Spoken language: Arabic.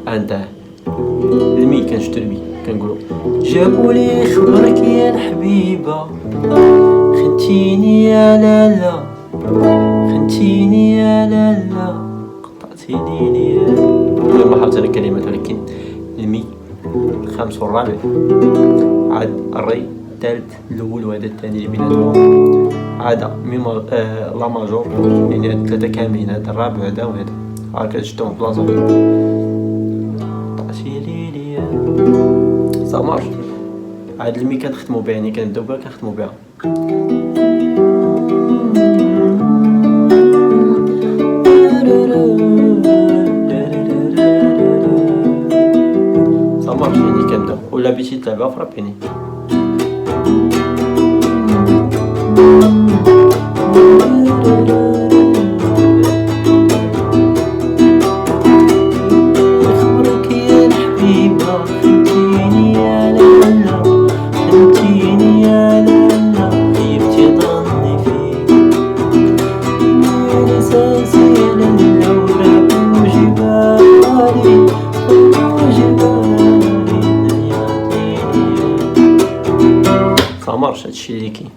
انتهى. المي كنشدو المي كنقولو جابوا لي خبرك يا الحبيبه، خنتيني يا لالا، خنتيني يا لالا، قطعتيني لي. ما حافظ انا الكلمات، ولكن المي الخامس والرابع، عاد الري الثالث الاول وهذا الثاني اللي بيناتهم، عاد مي لا ماجور، يعني هاد ثلاثه كاملين، هذا الرابع هذا وهذا، عاد كتشدهم في بلاصه طعتيني لي سامر. عاد المي كنختمو بها، يعني كنبداو بها كنختمو بها. سامر يعني كنبداو، ولا بغيتي تلعبها فرابيني. خبرك يا الحبيبة، خنتيني يا لالا، خنتيني يا لالا، خيبتي ظني فيك، من اساسي يا لالا، وراه وجبالي وجبالي. سامر هادشي اللي كاين.